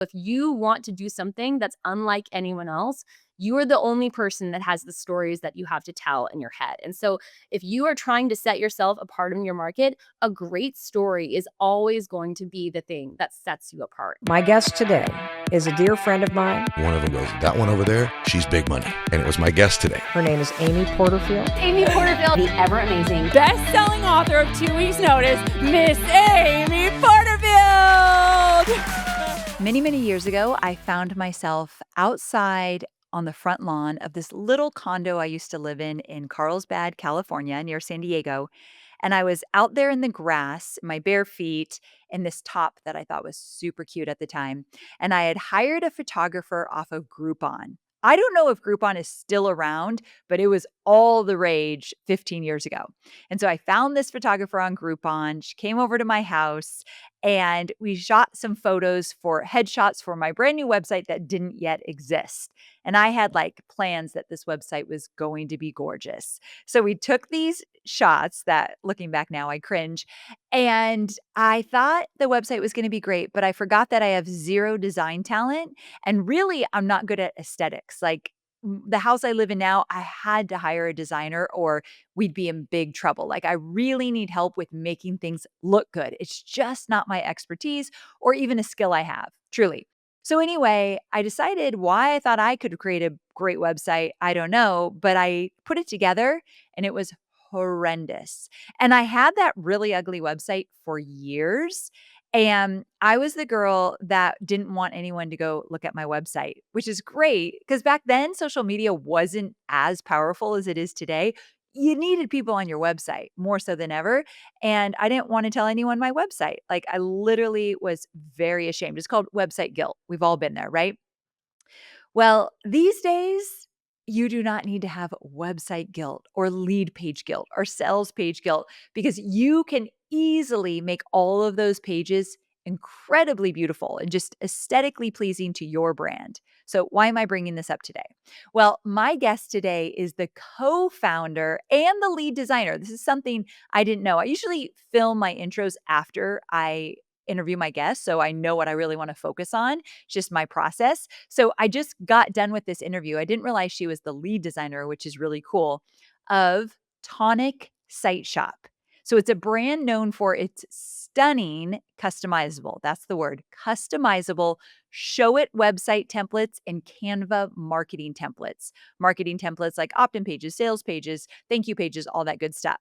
If you want to do something that's unlike anyone else, you are the only person that has the stories that you have to tell in your head. And so, if you are trying to set yourself apart in your market, a great story is always going to be the thing that sets you apart. My guest today is a dear friend of mine. One of them goes, that one over there, she's big money. And it was my guest today. Her name is Amy Porterfield. Amy Porterfield, the ever amazing best-selling author of 2 Weeks Notice, Miss Amy Porterfield. Many years ago, I found myself outside on the front lawn of this little condo I used to live in Carlsbad, California, near San Diego. And I was out there in the grass, my bare feet, in this top that I thought was super cute at the time. And I had hired a photographer off of Groupon. I don't know if Groupon is still around, but it was all the rage 15 years ago. And so I found this photographer on Groupon. She came over to my house and we shot some photos for headshots for my brand new website that didn't yet exist. And I had like plans that this website was going to be gorgeous. So we took these shots that, looking back now, I cringe. And I thought the website was going to be great, but I forgot that I have zero design talent. And really, I'm not good at aesthetics. Like the house I live in now, I had to hire a designer or we'd be in big trouble. Like I really need help with making things look good. It's just not my expertise or even a skill I have, truly. So anyway, I decided why I thought I could create a great website. I don't know, but I put it together and it was horrendous. And I had that really ugly website for years. And I was the girl that didn't want anyone to go look at my website, which is great because back then social media wasn't as powerful as it is today. You needed people on your website more so than ever. And I didn't want to tell anyone my website. Like I literally was very ashamed. It's called website guilt. We've all been there, right? Well, these days, you do not need to have website guilt or lead page guilt or sales page guilt because you can easily make all of those pages incredibly beautiful and just aesthetically pleasing to your brand. So, why am I bringing this up today? Well, my guest today is the co founder and the lead designer. This is something I didn't know. I usually film my intros after I interview my guests, so I know what I really want to focus on. It's just my process. So I just got done with this interview. I didn't realize she was the lead designer, which is really cool, of Tonic Site Shop. So it's a brand known for its stunning customizable, that's the word, customizable show it website templates and Canva marketing templates. Marketing templates like opt-in pages, sales pages, thank you pages, all that good stuff.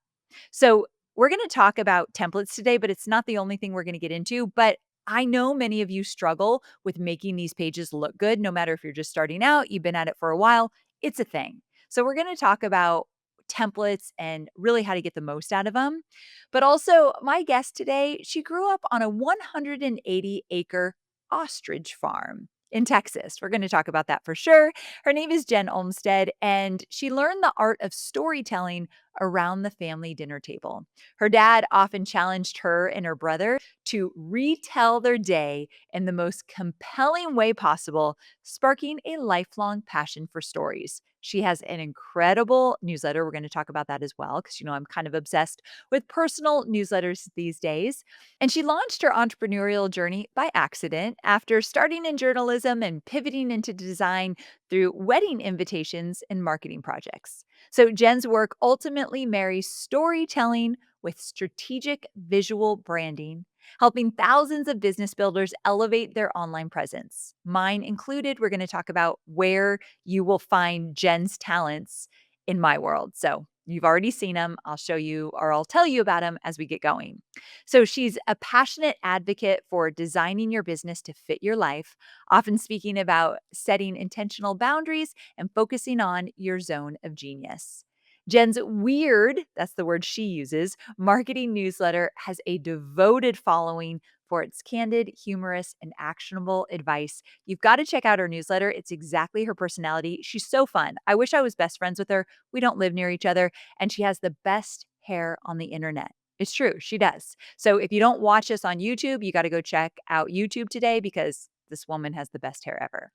So we're going to talk about templates today, but it's not the only thing we're going to get into. But I know many of you struggle with making these pages look good, no matter if you're just starting out, you've been at it for a while, it's a thing. So we're going to talk about templates and really how to get the most out of them. But also, my guest today, she grew up on a 180-acre ostrich farm in Texas. We're going to talk about that for sure. Her name is Jen Olmstead, and she learned the art of storytelling around the family dinner table. Her dad often challenged her and her brother to retell their day in the most compelling way possible, sparking a lifelong passion for stories. She has an incredible newsletter. We're going to talk about that as well because, I'm kind of obsessed with personal newsletters these days. And she launched her entrepreneurial journey by accident after starting in journalism and pivoting into design through wedding invitations and marketing projects. So Jen's work ultimately marries storytelling with strategic visual branding, helping thousands of business builders elevate their online presence. Mine included. We're going to talk about where you will find Jen's talents in my world. So you've already seen them. I'll show you or I'll tell you about them as we get going. So she's a passionate advocate for designing your business to fit your life, often speaking about setting intentional boundaries and focusing on your zone of genius. Jen's weird, that's the word she uses, marketing newsletter has a devoted following for its candid, humorous, and actionable advice. You've got to check out her newsletter. It's exactly her personality. She's so fun. I wish I was best friends with her. We don't live near each other, and she has the best hair on the internet. It's true. She does. So if you don't watch us on YouTube, you got to go check out YouTube today because this woman has the best hair ever.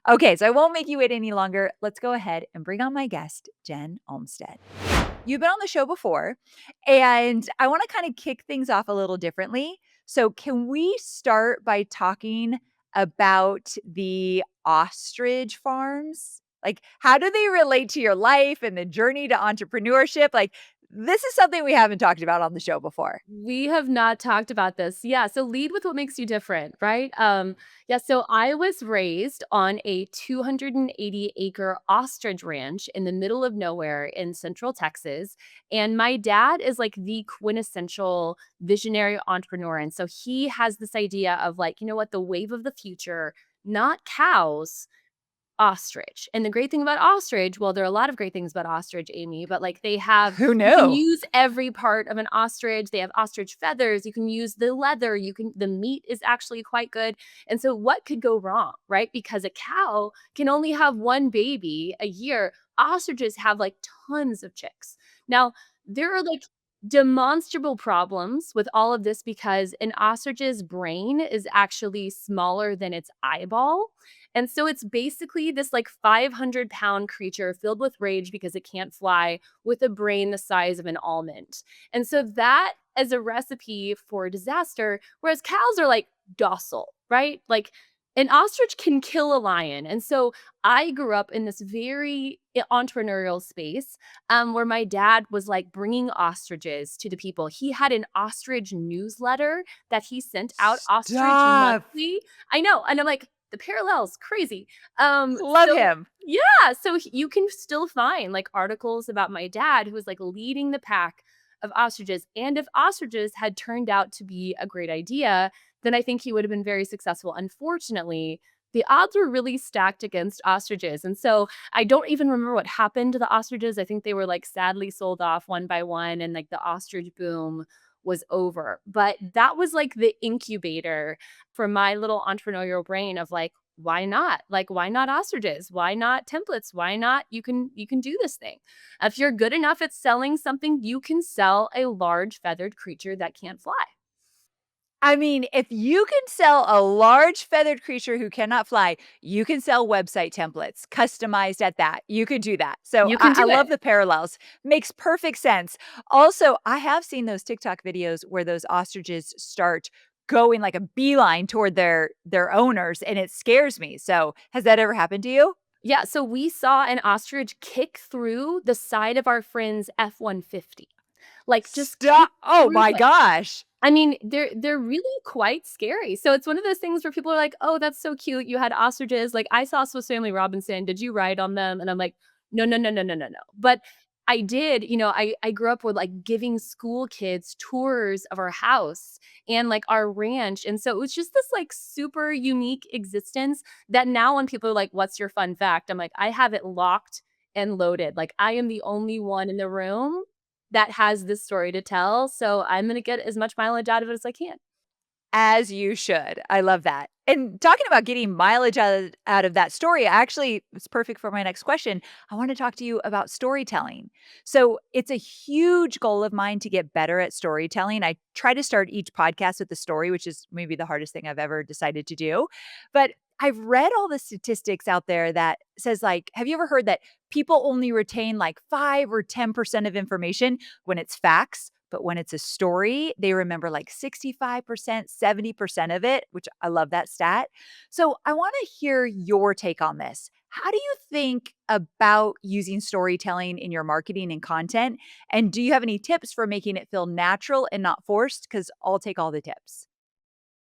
Okay, so I won't make you wait any longer. Let's go ahead and bring on my guest, Jen Olmstead. You've been on the show before, and I want to kind of kick things off a little differently. So can we start by talking about the ostrich farms? Like, how do they relate to your life and the journey to entrepreneurship? Like, this is something we haven't talked about on the show before. We have not talked about this. Yeah, so lead with what makes you different, right? Yeah, so I was raised on a 280-acre ostrich ranch in the middle of nowhere in Central Texas, and my dad is like the quintessential visionary entrepreneur, and so he has this idea of like, you know what, the wave of the future, not cows, ostrich. And the great thing about ostrich, well, there are a lot of great things about ostrich, Amy, but like they have, Who you can knew? use every part of an ostrich. They have ostrich feathers. You can use the leather. The meat is actually quite good. And so what could go wrong, right? Because a cow can only have one baby a year. Ostriches have like tons of chicks. Now, there are like demonstrable problems with all of this because an ostrich's brain is actually smaller than its eyeball. And so it's basically this like 500-pound creature filled with rage because it can't fly with a brain the size of an almond. And so that is a recipe for disaster, whereas cows are like docile, right? Like an ostrich can kill a lion. And so I grew up in this very entrepreneurial space where my dad was like bringing ostriches to the people. He had an ostrich newsletter that he sent out, Ostrich Stop. Monthly. I know. And I'm like, the parallels, crazy. Love So him. yeah, so you can still find like articles about my dad who was like leading the pack of ostriches. And if ostriches had turned out to be a great idea, then I think he would have been very successful. Unfortunately, the odds were really stacked against ostriches. And so I don't even remember what happened to the ostriches. I think they were like sadly sold off one by one and like the ostrich boom was over. But that was like the incubator for my little entrepreneurial brain of like, why not? Like, why not ostriches? Why not templates? Why not? You can do this thing. If you're good enough at selling something, you can sell a large feathered creature that can't fly. I mean, if you can sell a large feathered creature who cannot fly, you can sell website templates customized at that. You could do that. So You I, can I do it. love the parallels. Makes perfect sense. Also, I have seen those TikTok videos where those ostriches start going like a beeline toward their owners, and it scares me. So has that ever happened to you? Yeah, so we saw an ostrich kick through the side of our friend's F-150. Like just kick Stop. Oh through my it. gosh. I mean, they're really quite scary. So it's one of those things where people are like, "Oh, that's so cute. You had ostriches." Like I saw Swiss Family Robinson. Did you ride on them? And I'm like, "No, no, no, no, no, no, no." But I did, I grew up with like giving school kids tours of our house and like our ranch. And so it was just this like super unique existence that now when people are like, "What's your fun fact?" I'm like, "I have it locked and loaded. Like I am the only one in the room that has this story to tell, so I'm gonna get as much mileage out of it as I can." As you should. I love that. And talking about getting mileage out of that story, actually, it's perfect for my next question. I want to talk to you about storytelling. So, it's a huge goal of mine to get better at storytelling. I try to start each podcast with a story, which is maybe the hardest thing I've ever decided to do. But I've read all the statistics out there that says like, have you ever heard that people only retain like 5 or 10% of information when it's facts? But when it's a story, they remember like 65%, 70% of it, which I love that stat. So I want to hear your take on this. How do you think about using storytelling in your marketing and content? And do you have any tips for making it feel natural and not forced? Because I'll take all the tips.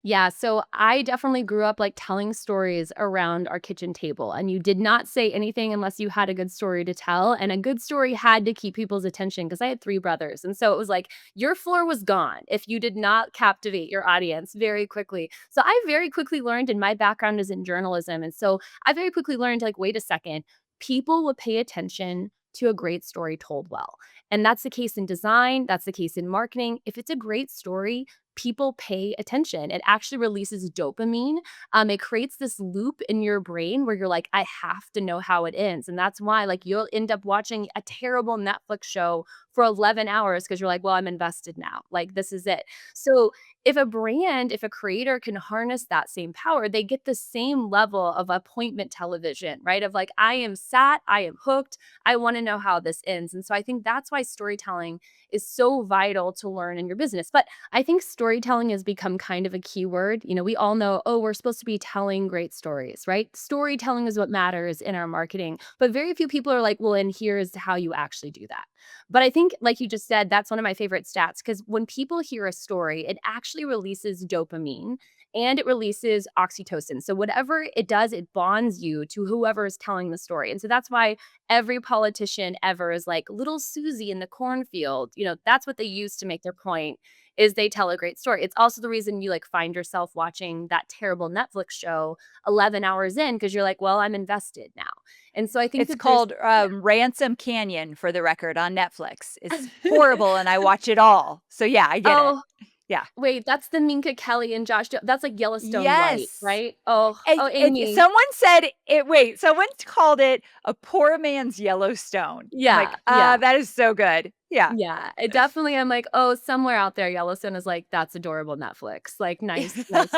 Yeah, so I definitely grew up like telling stories around our kitchen table, and you did not say anything unless you had a good story to tell. And a good story had to keep people's attention because I had three brothers. And so it was like your floor was gone if you did not captivate your audience very quickly. So I very quickly learned, and my background is in journalism. And so I very quickly learned, like, wait a second, people will pay attention to a great story told well. And that's the case in design, that's the case in marketing. If it's a great story, people pay attention. It actually releases dopamine. It creates this loop in your brain where you're like, I have to know how it ends. And that's why, like, you'll end up watching a terrible Netflix show for 11 hours because you're like, well, I'm invested now. Like, this is it. So, if a creator can harness that same power, they get the same level of appointment television, right? Of like, I am sat, I am hooked, I want to know how this ends. And so I think that's why storytelling is so vital to learn in your business. But I think storytelling has become kind of a key word. We all know, oh, we're supposed to be telling great stories, right? Storytelling is what matters in our marketing. But very few people are like, well, and here's how you actually do that. But I think, like you just said, that's one of my favorite stats because when people hear a story, it actually releases dopamine and it releases oxytocin. So, whatever it does, it bonds you to whoever is telling the story. And so, that's why every politician ever is like little Susie in the cornfield. That's what they use to make their point is they tell a great story. It's also the reason you like find yourself watching that terrible Netflix show 11 hours in because you're like, well, I'm invested now. And so I think It's that there's called, Ransom Canyon, for the record, on Netflix. It's horrible, and I watch it all. So, yeah, I get it. Oh, Yeah. wait, that's the Minka Kelly and that's like Yellowstone Light, Yes. right? Oh, And oh, Amy. someone said it wait, someone called it a poor man's Yellowstone. I'm Yeah, like, yeah, that is so good. Yeah. yeah. It definitely, I'm like, oh, somewhere out there, Yellowstone is like, that's adorable Netflix. Like, nice, nice.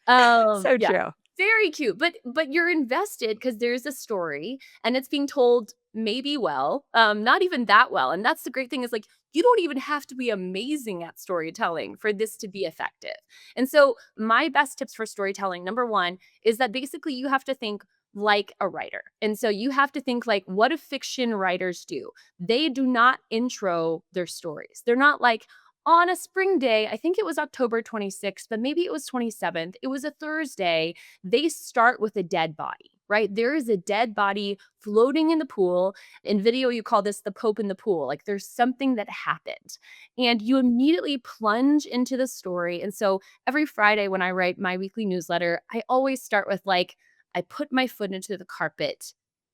So Yeah, true. very cute, but you're invested because there's a story and it's being told maybe well, not even that well, and that's the great thing is, like, you don't even have to be amazing at storytelling for this to be effective, and so my best tips for storytelling, number 1, is that basically you have to think like a writer, and so you have to think like, what do fiction writers do? They do not intro their stories. They're not like, on a spring day, I think it was October 26th, but maybe it was 27th. It was a Thursday. They start with a dead body, right? There is a dead body floating in the pool. In video, you call this the Pope in the pool. Like there's something that happened. And you immediately plunge into the story. And so every Friday when I write my weekly newsletter, I always start with like, I put my foot into the carpet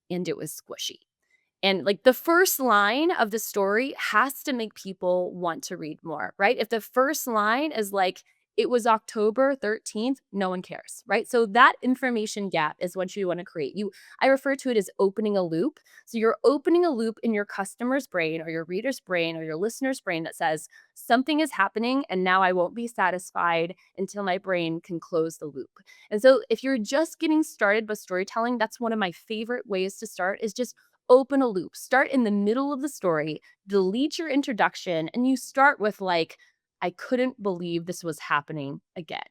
and it was squishy. And like the first line of the story has to make people want to read more, right? If the first line is like, it was October 13th, no one cares, right? So that information gap is what you want to create. I refer to it as opening a loop. So you're opening a loop in your customer's brain or your reader's brain or your listener's brain that says something is happening and now I won't be satisfied until my brain can close the loop. And so if you're just getting started with storytelling, that's one of my favorite ways to start is just open a loop. Start in the middle of the story, delete your introduction, and you start with like, I couldn't believe this was happening again.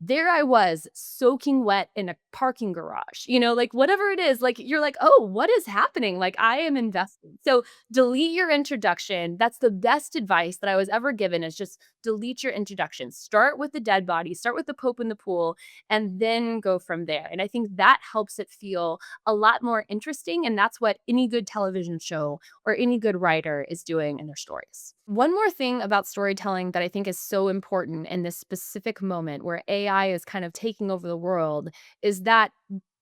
There I was soaking wet in a parking garage, like whatever it is, like you're like, oh, what is happening? Like I am invested. So delete your introduction. That's the best advice that I was ever given is just delete your introduction. Start with the dead body, start with the Pope in the pool, and then go from there. And I think that helps it feel a lot more interesting. And that's what any good television show or any good writer is doing in their stories. One more thing about storytelling that I think is so important in this specific moment where AI is kind of taking over the world is that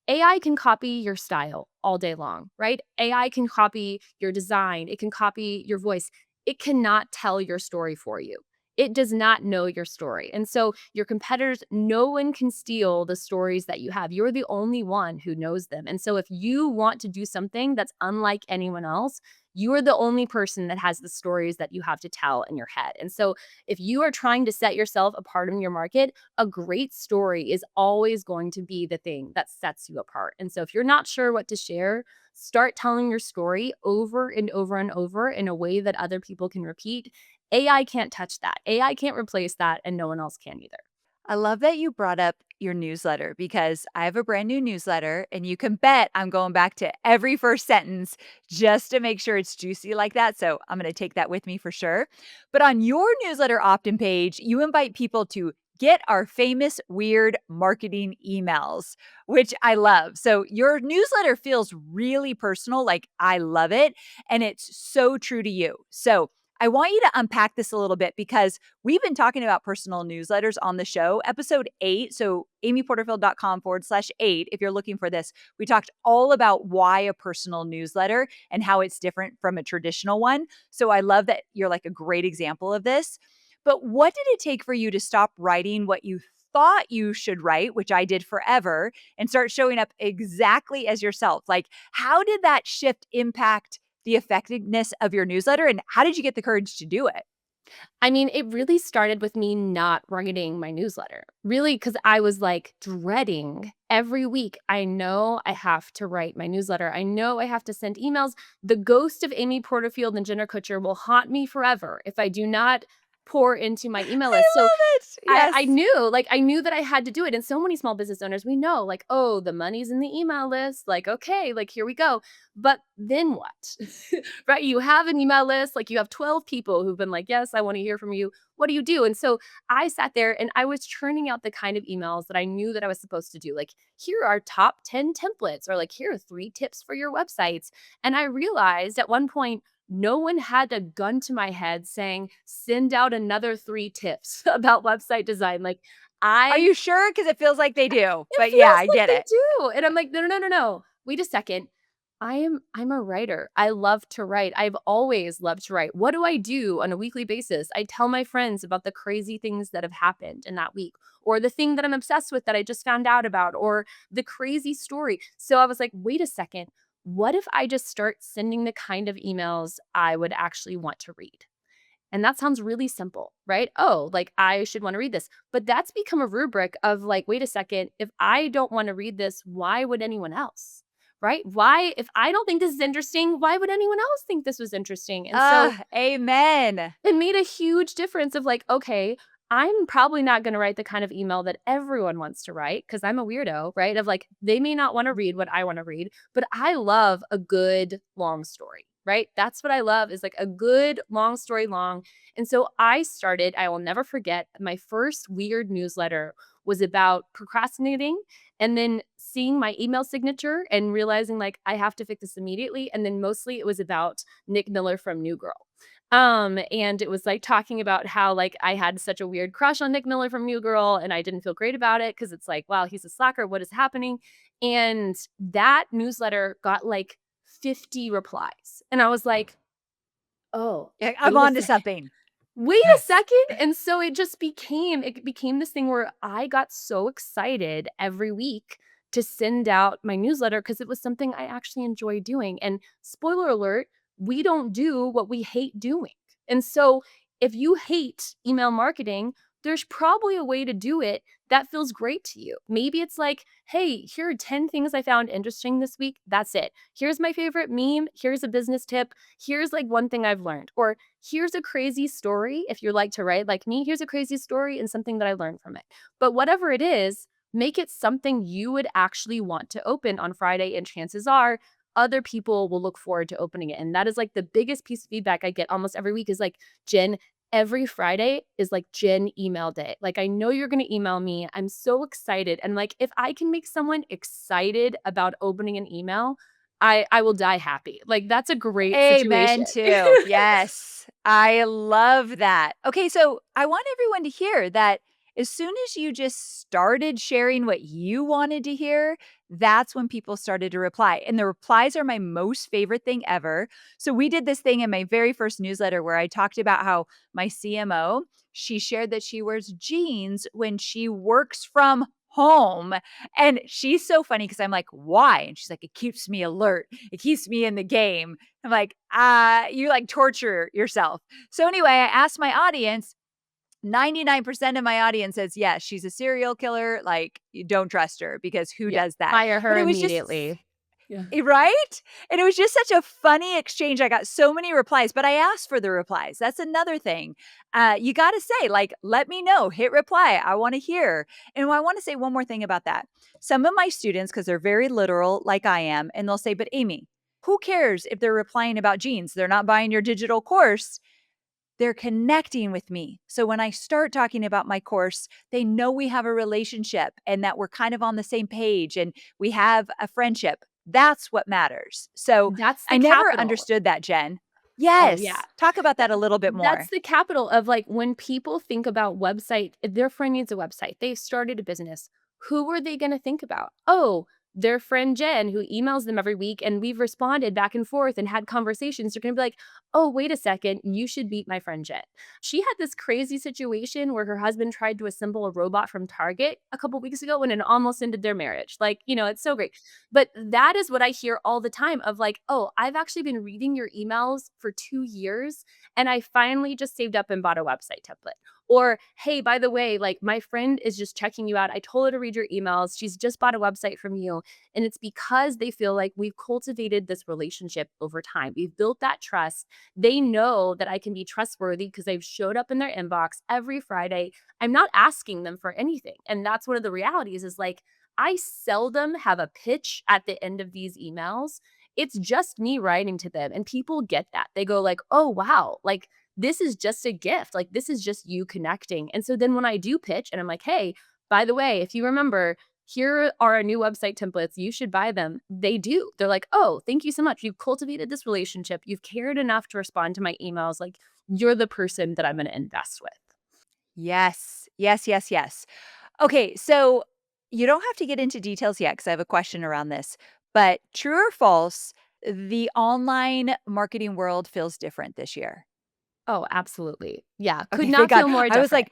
AI can copy your style all day long, right? AI can copy your design, it can copy your voice. It cannot tell your story for you. It does not know your story. And so your competitors, no one can steal the stories that you have. You're the only one who knows them. And so if you want to do something that's unlike anyone else, you are the only person that has the stories that you have to tell in your head. And so if you are trying to set yourself apart in your market, a great story is always going to be the thing that sets you apart. And so if you're not sure what to share, start telling your story over and over and over in a way that other people can repeat. AI can't touch that. AI can't replace that, and no one else can either. I love that you brought up your newsletter because I have a brand new newsletter, and you can bet I'm going back to every first sentence just to make sure it's juicy like that. So I'm going to take that with me for sure. But on your newsletter opt in page, you invite people to get our famous weird marketing emails, which I love. So your newsletter feels really personal. Like I love it. And it's so true to you. So I want you to unpack this a little bit because we've been talking about personal newsletters on the show, episode 8. So amyporterfield.com/8. If you're looking for this, we talked all about why a personal newsletter and how it's different from a traditional one. So I love that you're like a great example of this. But what did it take for you to stop writing what you thought you should write, which I did forever, and start showing up exactly as yourself? Like, how did that shift impact the effectiveness of your newsletter, and how did you get the courage to do it? I mean, it really started with me not writing my newsletter. Really, because I was like dreading every week. I know I have to write my newsletter. I know I have to send emails. The ghost of Amy Porterfield and Jenna Kutcher will haunt me forever if I do not pour into my email I list. So love it. I Yes. knew, like, I knew that I had to do it, and so many small business owners, we know, like, "Oh, the money's in the email list, like, okay, like, here we go." But then what? Right? You have an email list, like, you have 12 people who've been like, "Yes, I wanna hear from you. What do you do?" And so I sat there and I was churning out the kind of emails that I knew that I was supposed to do, like, "Here are top 10 templates," or like, "Here are 3 tips for your websites." And I realized at one point no one had a gun to my head saying, "Send out another 3 tips about website design." Like, Are I you sure? Because it feels like they do. it But yeah, feels I like get they it. do, and I'm like, "No, no, no, no, no. Wait a second. I'm a writer. I love to write. I've always loved to write. What do I do on a weekly basis? I tell my friends about the crazy things that have happened in that week, or the thing that I'm obsessed with that I just found out about, or the crazy story." So I was like, "Wait a second. What if I just start sending the kind of emails I would actually want to read?" And that sounds really simple, right? Oh, like I should want to read this. But that's become a rubric of like, wait a second, if I don't want to read this, why would anyone else? Right? Why, if I don't think this is interesting, why would anyone else think this was interesting? And so Amen. it made a huge difference of like, okay, I'm probably not going to write the kind of email that everyone wants to write because I'm a weirdo, right? Of like, they may not want to read what I want to read, but I love a good long story, right? That's what I love is like a good long story long. And so I will never forget, my first weird newsletter was about procrastinating and then seeing my email signature and realizing like I have to fix this immediately. And then mostly it was about Nick Miller from New Girl. And it was like talking about how like I had such a weird crush on Nick Miller from New Girl and I didn't feel great about it because it's like, wow, he's a slacker. What is happening? And that newsletter got like 50 replies. And I was like, oh, Yeah, I'm wait a on to second. something. Wait a Yes. second. And so it became this thing where I got so excited every week to send out my newsletter because it was something I actually enjoy doing. And spoiler alert, we don't do what we hate doing. And so if you hate email marketing, there's probably a way to do it that feels great to you. Maybe it's like, hey, here are 10 things I found interesting this week. That's it. Here's my favorite meme. Here's a business tip. Here's like one thing I've learned. Or here's a crazy story. If you like to write like me, here's a crazy story and something that I learned from it. But whatever it is, make it something you would actually want to open on Friday. And chances are other people will look forward to opening it. And that is like the biggest piece of feedback I get almost every week is like, Jen, every Friday is like Jen email day. Like, I know you're going to email me. I'm so excited. And like, if I can make someone excited about opening an email, I will die happy. Like, that's a great situation. Amen too. Yes. I love that. Okay, so I want everyone to hear that as soon as you just started sharing what you wanted to hear, that's when people started to reply. And the replies are my most favorite thing ever. So we did this thing in my very first newsletter where I talked about how my CMO, she shared that she wears jeans when she works from home. And she's so funny because I'm like, why? And she's like, it keeps me alert. It keeps me in the game. I'm like, you like torture yourself. So anyway, I asked my audience, 99% of my audience says, yes, she's a serial killer. Like, you don't trust her because who Yeah, does that? fire her But it was just immediately. Yeah. right? And it was just such a funny exchange. I got so many replies, but I asked for the replies. That's another thing. You got to say, like, let me know, hit reply. I want to hear. And I want to say one more thing about that. Some of my students, because they're very literal, like I am, and they'll say, but Amy, who cares if they're replying about jeans? They're not buying your digital course. They're connecting with me. So when I start talking about my course, they know we have a relationship and that we're kind of on the same page and we have a friendship. That's what matters. So That's I the never capital. understood that, Jen. Oh, yeah. Yes. Talk about That that a little bit that's more. the capital of, like, when people think about website if their friend needs a website, they've started a business, who are they gonna think about? "Oh, their friend Jen, who emails them every week, and we've responded back and forth and had conversations, they're going to be like, oh, wait a second, you should meet my friend Jen. She had this crazy situation where her husband tried to assemble a robot from Target a couple weeks ago and it almost ended their marriage. Like, it's so great. But that is what I hear all the time of like, oh, I've actually been reading your emails for 2 years and I finally just saved up and bought a website template. Or, hey, by the way, like my friend is just checking you out. I told her to read your emails. She's just bought a website from you. And it's because they feel like we've cultivated this relationship over time. We've built that trust. They know that I can be trustworthy because I've showed up in their inbox every Friday. I'm not asking them for anything. And that's one of the realities is like, I seldom have a pitch at the end of these emails. It's just me writing to them and people get that. They go like, "Oh, wow. Like this is just a gift. Like this is just you connecting." And so then when I do pitch and I'm like, "Hey, by the way, if you remember, here are our new website templates. You should buy them." They do. They're like, "Oh, thank you so much. You've cultivated this relationship. You've cared enough to respond to my emails. Like you're the person that I'm going to invest with." Yes. Yes, yes, yes. Okay, so you don't have to get into details yet because I have a question around this. But true or false, the online marketing world feels different this year. Oh, absolutely. Yeah, could Okay, thank not God. feel more I was different. like,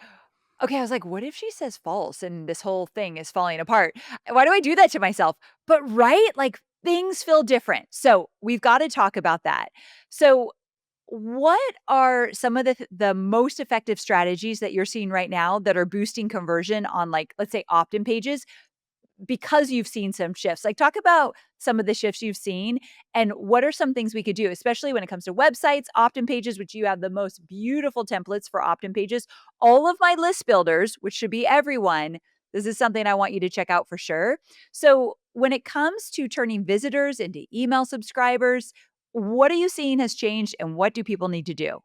okay, I was like, what if she says false and this whole thing is falling apart? Why do I do that to myself? But right, like things feel different. So we've got to talk about that. So what are some of the most effective strategies that you're seeing right now that are boosting conversion on, like, let's say, opt-in pages because you've seen some shifts? Like, talk about some of the shifts you've seen and what are some things we could do, especially when it comes to websites, opt-in pages, which you have the most beautiful templates for opt-in pages. All of my list builders, which should be everyone, this is something I want you to check out for sure. So, when it comes to turning visitors into email subscribers, what are you seeing has changed and what do people need to do?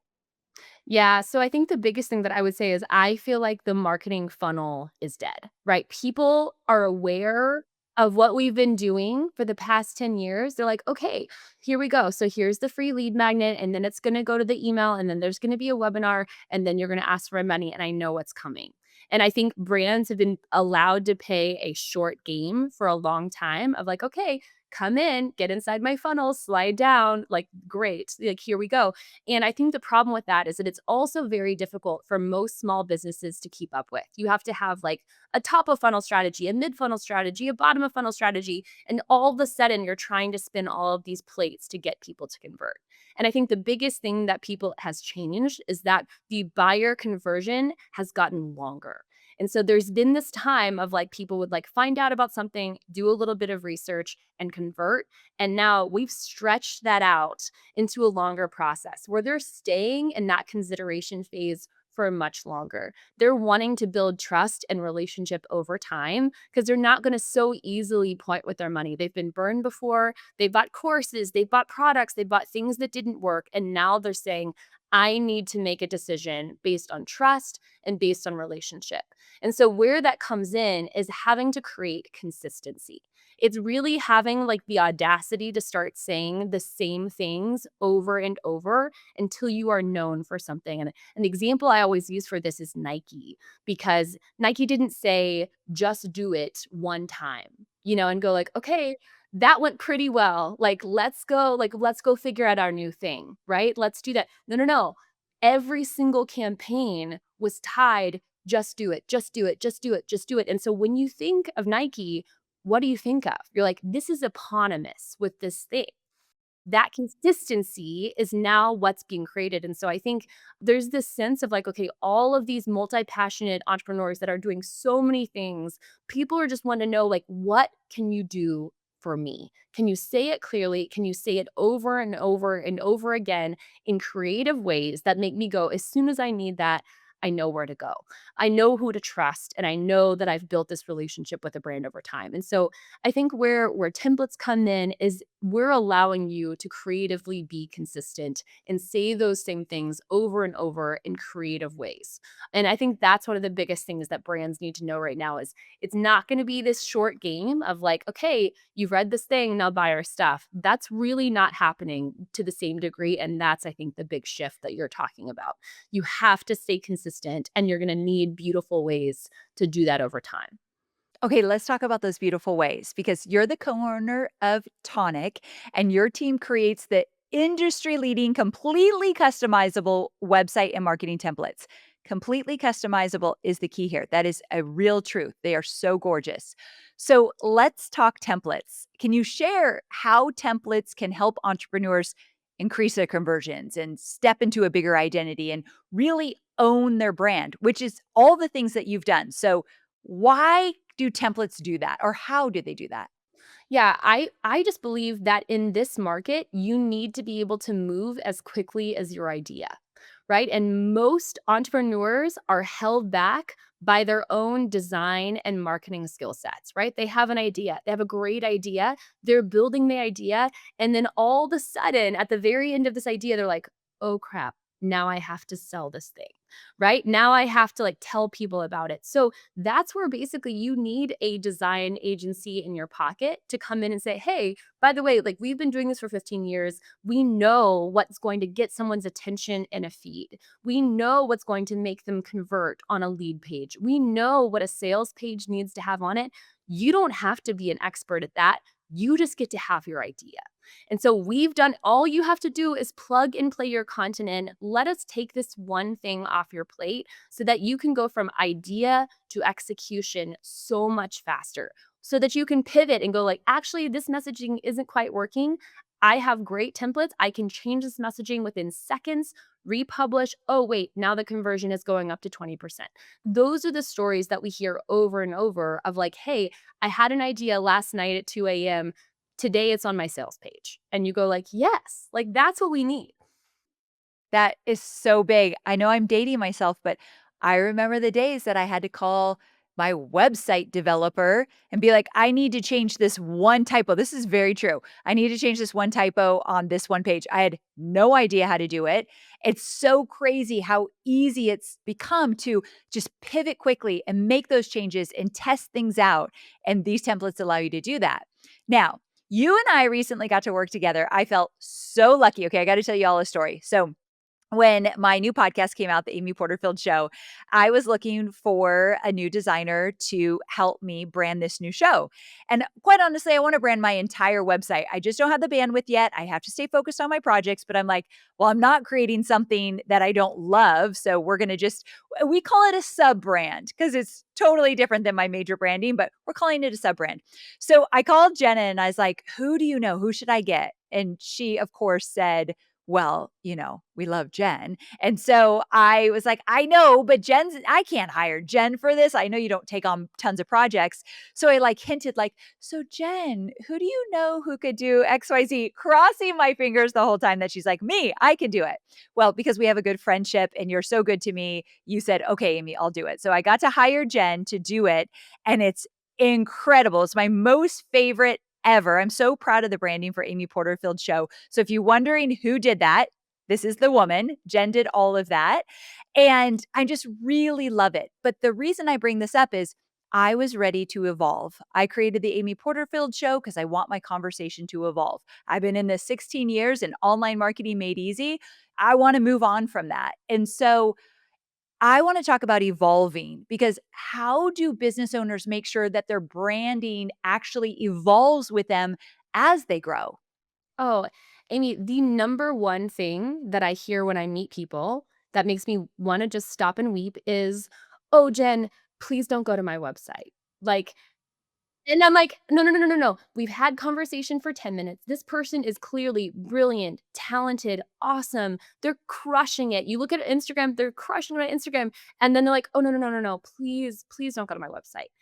Yeah, so I think the biggest thing that I would say is I feel like the marketing funnel is dead, right? People are aware of what we've been doing for the past 10 years. They're like, okay, here we go. So here's the free lead magnet, and then it's going to go to the email, and then there's going to be a webinar, and then you're going to ask for money, and I know what's coming. And I think brands have been allowed to play a short game for a long time of like, okay, come in, get inside my funnel, slide down, like, great, like, here we go. And I think the problem with that is that it's also very difficult for most small businesses to keep up with. You have to have like a top of funnel strategy, a mid funnel strategy, a bottom of funnel strategy. And all of a sudden, you're trying to spin all of these plates to get people to convert. And I think the biggest thing that people has changed is that the buyer conversion has gotten longer. And so there's been this time of like people would like find out about something, do a little bit of research and convert. And now we've stretched that out into a longer process where they're staying in that consideration phase for much longer. They're wanting to build trust and relationship over time because they're not going to so easily point with their money. They've been burned before. They bought courses, they bought products, they bought things that didn't work. And now they're saying, I need to make a decision based on trust and based on relationship. And so, where that comes in is having to create consistency. It's really having like the audacity to start saying the same things over and over until you are known for something. And an example I always use for this is Nike, because Nike didn't say just do it one time, and go like, okay, that went pretty well. Let's go figure out our new thing, right? Let's do that. No, no, no. Every single campaign was tied, just do it, just do it, just do it, just do it. And so when you think of Nike, what do you think of? You're like, this is eponymous with this thing. That consistency is now what's being created. And so I think there's this sense of like, okay, all of these multi-passionate entrepreneurs that are doing so many things, people are just want to know like, what can you do for me? Can you say it clearly? Can you say it over and over and over again in creative ways that make me go, as soon as I need that, I know where to go. I know who to trust and I know that I've built this relationship with a brand over time. And so I think where templates come in is we're allowing you to creatively be consistent and say those same things over and over in creative ways. And I think that's one of the biggest things that brands need to know right now is it's not going to be this short game of like, okay, you've read this thing, now buy our stuff. That's really not happening to the same degree. And that's, I think, the big shift that you're talking about. You have to stay consistent and you're going to need beautiful ways to do that over time. Okay, let's talk about those beautiful ways because you're the co-owner of Tonic and your team creates the industry leading, completely customizable website and marketing templates. Completely customizable is the key here. That is a real truth. They are so gorgeous. So let's talk templates. Can you share how templates can help entrepreneurs increase their conversions and step into a bigger identity and really own their brand, which is all the things that you've done? So, why do templates do that, or how do they do that? Yeah, I just believe that in this market, you need to be able to move as quickly as your idea, right? And most entrepreneurs are held back by their own design and marketing skill sets, right? They have an idea, they have a great idea, they're building the idea, and then all of a sudden, at the very end of this idea, they're like, "Oh crap, now I have to sell this thing." Right? Now I have to like tell people about it. So that's where basically you need a design agency in your pocket to come in and say, hey, by the way, like we've been doing this for 15 years. We know what's going to get someone's attention in a feed. We know what's going to make them convert on a lead page. We know what a sales page needs to have on it. You don't have to be an expert at that. You just get to have your idea. And so we've done all you have to do is plug and play your content in. Let us take this one thing off your plate so that you can go from idea to execution so much faster. So that you can pivot and go like, actually, this messaging isn't quite working. I have great templates. I can change this messaging within seconds, republish. Oh, wait, now the conversion is going up to 20%. Those are the stories that we hear over and over of like, hey, I had an idea last night at 2 a.m. Today it's on my sales page. And you go like, "Yes." Like, that's what we need. That is so big. I know I'm dating myself, but I remember the days that I had to call my website developer and be like, I need to change this one typo. This is very true. I need to change this one typo on this one page. I had no idea how to do it. It's so crazy how easy it's become to just pivot quickly and make those changes and test things out. And these templates allow you to do that. Now, you and I recently got to work together. I felt so lucky. Okay, I got to tell you all a story. So, when my new podcast came out, the Amy Porterfield Show, I was looking for a new designer to help me brand this new show. And quite honestly, I want to brand my entire website. I just don't have the bandwidth yet. I have to stay focused on my projects, but I'm like, well, I'm not creating something that I don't love. So we're going to we call it a sub brand because it's totally different than my major branding, but we're calling it a sub brand. So I called Jenna and I was like, who do you know? Who should I get? And she, of course, said, well, we love Jen. And so I was like, I know, but I can't hire Jen for this. I know you don't take on tons of projects. So I like hinted like, so Jen, who do you know who could do XYZ? Crossing my fingers the whole time that she's like, me, I can do it. Well, because we have a good friendship and you're so good to me, you said, okay, Amy, I'll do it. So I got to hire Jen to do it. And it's incredible. It's my most favorite ever. I'm so proud of the branding for Amy Porterfield Show. So if you're wondering who did that, this is the woman. Jen did all of that. And I just really love it. But the reason I bring this up is I was ready to evolve. I created the Amy Porterfield Show because I want my conversation to evolve. I've been in this 16 years and online marketing made easy. I want to move on from that. And so I want to talk about evolving because how do business owners make sure that their branding actually evolves with them as they grow? Oh, Amy, the number one thing that I hear when I meet people that makes me wanna just stop and weep is, "Oh, Jen, please don't go to my website." Like, and I'm like, "No, no, no, no, no, no. We've had conversation for 10 minutes. This person is clearly brilliant, talented, awesome. They're crushing it. You look at Instagram, they're crushing it on Instagram." And then they're like, "Oh, no, no, no, no, no. Please, please don't go to my website."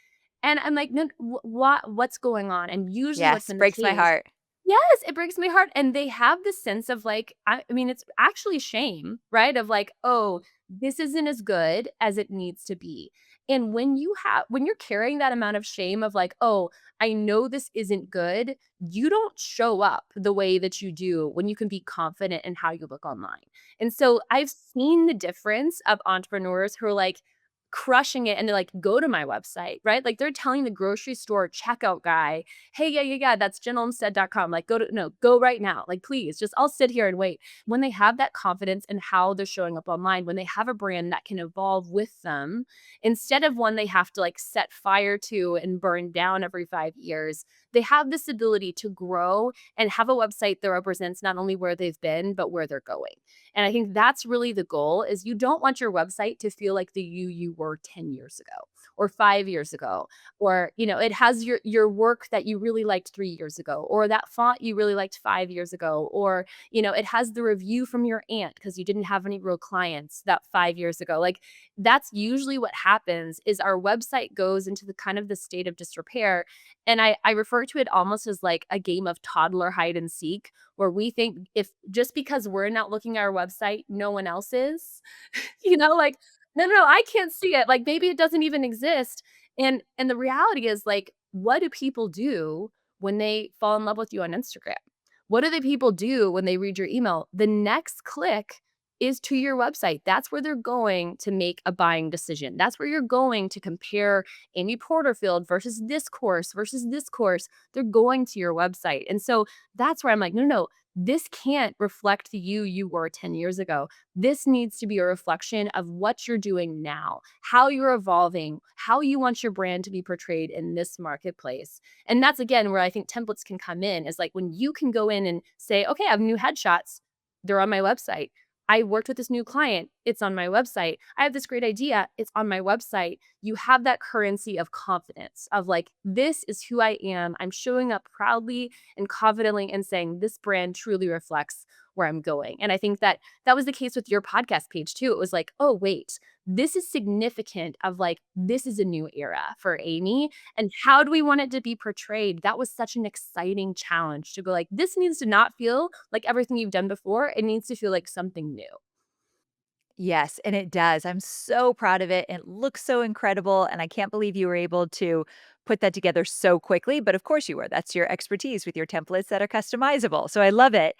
And I'm like, "No, what's going on?" And usually what's Yes, been the breaks my case. heart. Yes, it breaks my heart, and they have this sense of, like, I mean, it's actually shame, right? Of like, "Oh, this isn't as good as it needs to be." And when you're carrying that amount of shame of like, "Oh, I know this isn't good," you don't show up the way that you do when you can be confident in how you look online. And so I've seen the difference of entrepreneurs who are like, crushing it and they're like, go to my website, right? Like they're telling the grocery store checkout guy, hey, yeah, that's jenolmstead.com. Like, go to, no, go right now. Like, please, just I'll sit here and wait. When they have that confidence in how they're showing up online, when they have a brand that can evolve with them, instead of one they have to like set fire to and burn down every 5 years, they have this ability to grow and have a website that represents not only where they've been, but where they're going. And I think that's really the goal is you don't want your website to feel like the you were 10 years ago or 5 years ago, or it has your work that you really liked 3 years ago, or that font you really liked 5 years ago, or it has the review from your aunt because you didn't have any real clients that 5 years ago. Like that's usually what happens is our website goes into the kind of the state of disrepair. And I refer to it almost as like a game of toddler hide and seek, where we think if just because we're not looking at our website, no one else is. Like, no, I can't see it. Like maybe it doesn't even exist. And the reality is like, what do people do when they fall in love with you on Instagram? What do the people do when they read your email? The next click is to your website. That's where they're going to make a buying decision. That's where you're going to compare Amy Porterfield versus this course versus this course. They're going to your website. And so that's where I'm like, no, this can't reflect the you were 10 years ago. This needs to be a reflection of what you're doing now, how you're evolving, how you want your brand to be portrayed in this marketplace. And that's again where I think templates can come in is like when you can go in and say, okay, I have new headshots. They're on my website. I worked with this new client. It's on my website. I have this great idea. It's on my website. You have that currency of confidence of like, this is who I am. I'm showing up proudly and confidently and saying this brand truly reflects where I'm going. And I think that that was the case with your podcast page too. It was like, oh, wait, this is significant of like, this is a new era for Amy. And how do we want it to be portrayed? That was such an exciting challenge to go like, this needs to not feel like everything you've done before. It needs to feel like something new. Yes, and it does. I'm so proud of it. It looks so incredible, and I can't believe you were able to put that together so quickly, but of course you were. That's your expertise with your templates that are customizable. So I love it.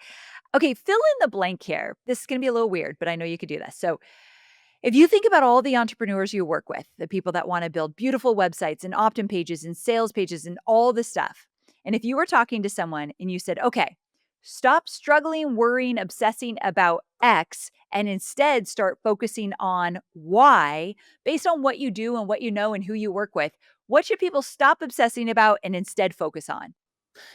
Okay, fill in the blank here. This is going to be a little weird, but I know you could do this. So if you think about all the entrepreneurs you work with, the people that want to build beautiful websites and opt-in pages and sales pages and all this stuff, and if you were talking to someone and you said, okay, stop struggling, worrying, obsessing about X, and instead start focusing on Y based on what you do and what you know and who you work with, what should people stop obsessing about and instead focus on?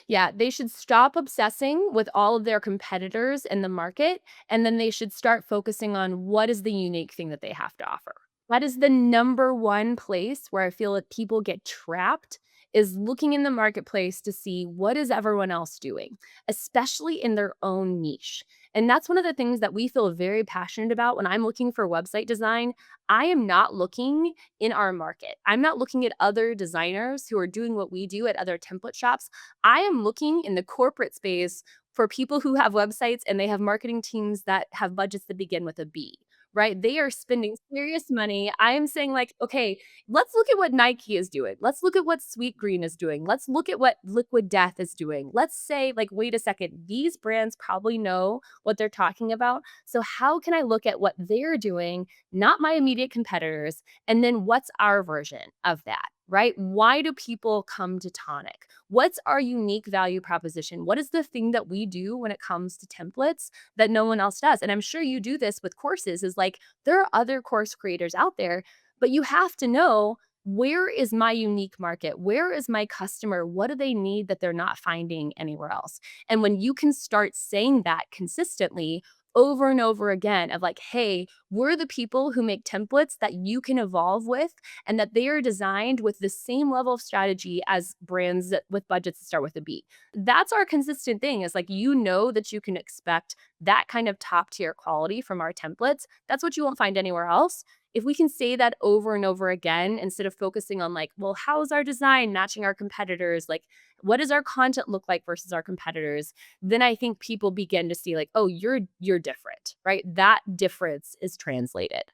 Yeah, they should stop obsessing with all of their competitors in the market, and then they should start focusing on what is the unique thing that they have to offer. That is the number one place where I feel that people get trapped is looking in the marketplace to see what is everyone else doing, especially in their own niche. And that's one of the things that we feel very passionate about when I'm looking for website design. I am not looking in our market. I'm not looking at other designers who are doing what we do at other template shops. I am looking in the corporate space for people who have websites and they have marketing teams that have budgets that begin with a B, right? They are spending serious money. I am saying, like, okay, let's look at what Nike is doing. Let's look at what Sweet Green is doing. Let's look at what Liquid Death is doing. Let's say, like, wait a second, these brands probably know what they're talking about. So, how can I look at what they're doing, not my immediate competitors, and then what's our version of that? Right? Why do people come to Tonic? What's our unique value proposition? What is the thing that we do when it comes to templates that no one else does? And I'm sure you do this with courses, is like there are other course creators out there, but you have to know where is my unique market? Where is my customer? What do they need that they're not finding anywhere else? And when you can start saying that consistently, over and over again of like, hey, we're the people who make templates that you can evolve with and that they are designed with the same level of strategy as brands with budgets that start with a B. That's our consistent thing is like, that you can expect that kind of top tier quality from our templates. That's what you won't find anywhere else. If we can say that over and over again, instead of focusing on like, well, how's our design matching our competitors? Like, what does our content look like versus our competitors? Then I think people begin to see like, oh, you're different, right? That difference is translated.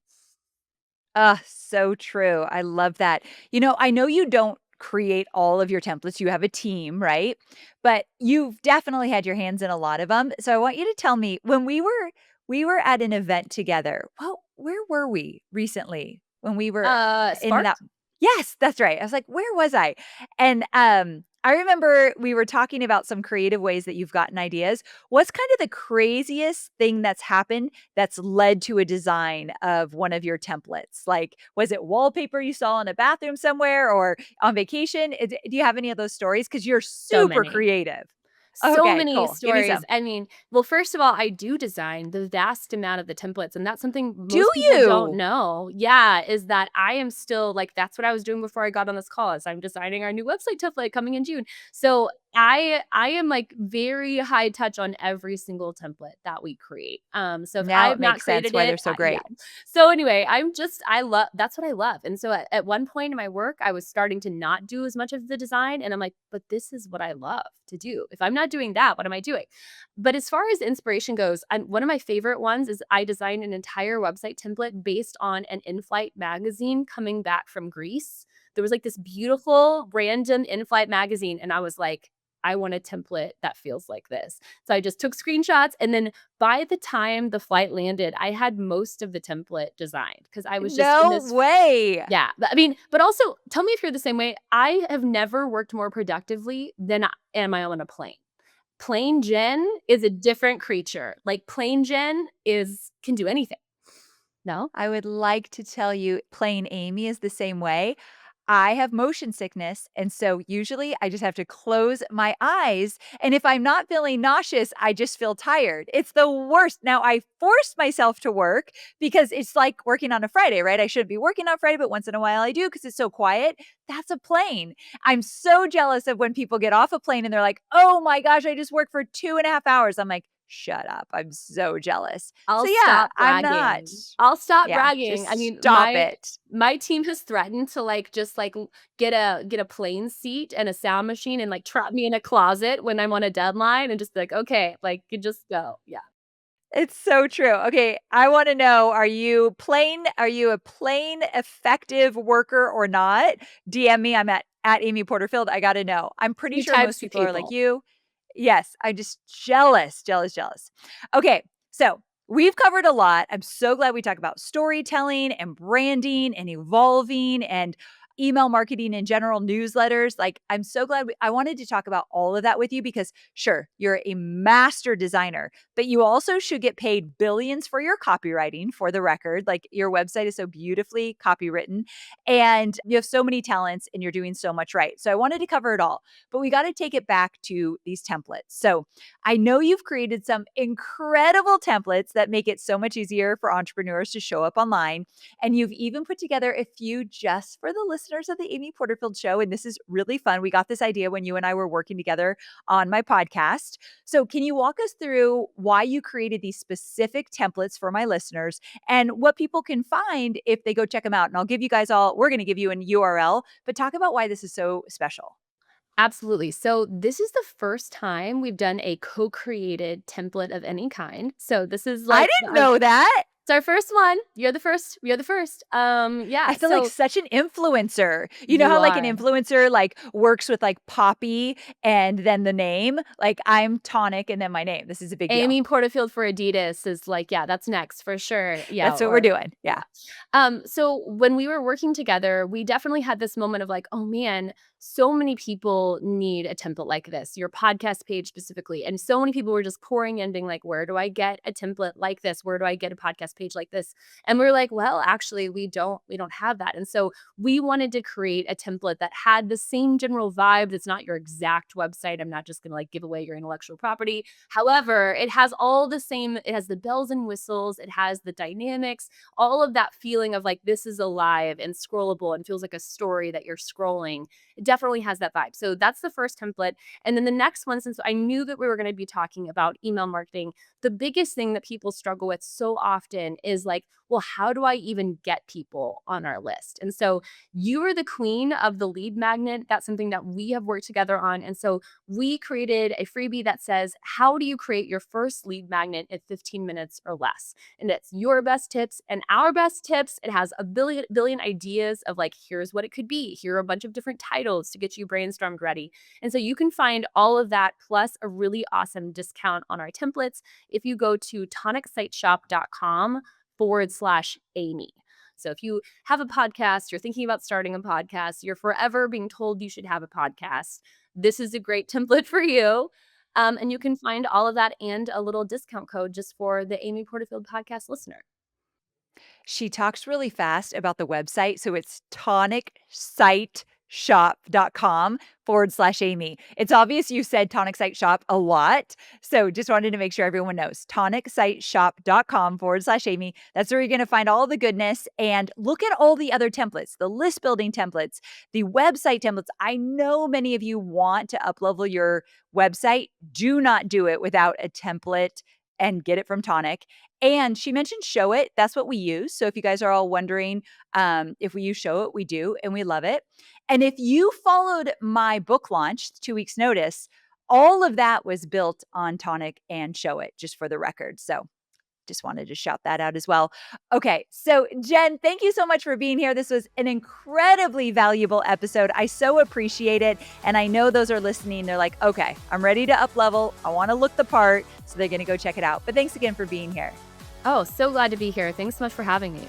Ah, so true. I love that. I know you don't create all of your templates. You have a team, right? But you've definitely had your hands in a lot of them. So I want you to tell me when we were at an event together. Well, where were we recently? when we were in that. Sparked? Yes, that's right. I was like, "Where was I?" And, I remember we were talking about some creative ways that you've gotten ideas. What's kind of the craziest thing that's happened that's led to a design of one of your templates? Like, was it wallpaper you saw in a bathroom somewhere or on vacation? Do you have any of those stories? Because 'Cause you're So super many. creative. So Okay, many cool. Give me stories. some. I mean, well, first of all, I do design the vast amount of the templates, and that's something Do most people don't you? know. Yeah, is that I am still like that's what I was doing before I got on this call. Is I'm designing our new website template coming in June. So I am like very high touch on every single template that we create. So if Now I've it not makes sense created why they're it, so yeah. great. So anyway, I love that's what I love. And so at one point in my work, I was starting to not do as much of the design, and I'm like, but this is what I love to do. If I'm not doing that, what am I doing? But as far as inspiration goes, one of my favorite ones is I designed an entire website template based on an in-flight magazine coming back from Greece. There was like this beautiful random in-flight magazine, and I was like, I want a template that feels like this. So I just took screenshots, and then by the time the flight landed, I had most of the template designed because I was just in No this. way. Yeah, I mean, but also tell me if you're the same way. I have never worked more productively than am I on a plane. Plain Jen is a different creature. Like, plain Jen can do anything. No? I would like to tell you plain Amy is the same way. I have motion sickness, and so usually I just have to close my eyes, and if I'm not feeling nauseous, I just feel tired. It's the worst. Now I force myself to work because it's like working on a Friday, right? I shouldn't be working on Friday, but once in a while I do because it's so quiet. That's a plane. I'm so jealous of when people get off a plane and they're like, "Oh my gosh, I just worked for 2.5 hours." I'm like, "Shut up. I'm so jealous." So I'll yeah, stop I'm not. bragging. I'll stop Yeah, bragging. I just mean, stop it. my team has threatened to, like, just, like, get a plane seat and a sound machine and, like, trap me in a closet when I'm on a deadline and just be like, "Okay, like, you just go." Yeah. It's so true. Okay, I wanna know, are you a plain effective worker or not? DM me, I'm at Amy Porterfield, I gotta know. I'm pretty You sure most types of people are like people. you. Yes, I'm just jealous, jealous, jealous. Okay, so we've covered a lot. I'm so glad we talked about storytelling and branding and evolving and email marketing in general, newsletters. Like, I'm so glad I wanted to talk about all of that with you because, sure, you're a master designer, but you also should get paid billions for your copywriting, for the record. Like, your website is so beautifully copywritten and you have so many talents and you're doing so much right. So, I wanted to cover it all, but we got to take it back to these templates. So, I know you've created some incredible templates that make it so much easier for entrepreneurs to show up online. And you've even put together a few just for the listeners of the Amy Porterfield Show. And this is really fun. We got this idea when you and I were working together on my podcast. So, can you walk us through why you created these specific templates for my listeners and what people can find if they go check them out? And I'll give you guys we're going to give you an URL, but talk about why this is so special. Absolutely. So this is the first time we've done a co-created template of any kind. So this is I like didn't know that. it's our first one. You're the first. You're the first. I Yeah. feel like So such an influencer. You know you how like an are. influencer like works with like Poppy and then the name? Like I'm Tonic and then my name. This is a big deal. Amy Porterfield for Adidas is like, yeah, that's next for sure. Yeah, That's what we're or doing. yeah. Yeah. So when we were working together, we definitely had this moment of like, oh man, so many people need a template like this, your podcast page specifically. And so many people were just pouring in, being like, where do I get a template like this? Where do I get a podcast page like this? And we are like, well, actually, we don't have that. And so we wanted to create a template that had the same general vibes. It's not your exact website. I'm not just gonna like give away your intellectual property. However, it has all the same, it has the bells and whistles, it has the dynamics, all of that feeling of like this is alive and scrollable and feels like a story that you're scrolling. It definitely has that vibe. So that's the first template. And then the next one, since I knew that we were going to be talking about email marketing, the biggest thing that people struggle with so often is like, well, how do I even get people on our list? And so you are the queen of the lead magnet. That's something that we have worked together on. And so we created a freebie that says, how do you create your first lead magnet in 15 minutes or less? And it's your best tips and our best tips. It has a billion ideas of like, here's what it could be. Here are a bunch of different titles to get you brainstormed ready. And so you can find all of that plus a really awesome discount on our templates if you go to tonicsiteshop.com/Amy. So if you have a podcast, you're thinking about starting a podcast, you're forever being told you should have a podcast, this is a great template for you. And you can find all of that and a little discount code just for the Amy Porterfield podcast listener. She talks really fast about the website. So it's tonicsiteshop.com/Amy. It's obvious you said Tonic Site Shop a lot. So just wanted to make sure everyone knows tonicsiteshop.com/Amy. That's where you're going to find all the goodness and look at all the other templates, the list building templates, the website templates. I know many of you want to uplevel your website. Do not do it without a template and get it from Tonic. And she mentioned Show It. That's what we use. So if you guys are all wondering if we use Show It, we do, and we love it. And if you followed my book launch, 2 weeks notice, all of that was built on Tonic and Show It, just for the record. So just wanted to shout that out as well. Okay, so Jen, thank you so much for being here. This was an incredibly valuable episode. I so appreciate it. And I know those are listening. They're like, okay, I'm ready to up level. I want to look the part. So they're going to go check it out. But thanks again for being here. Oh, so glad to be here. Thanks so much for having me.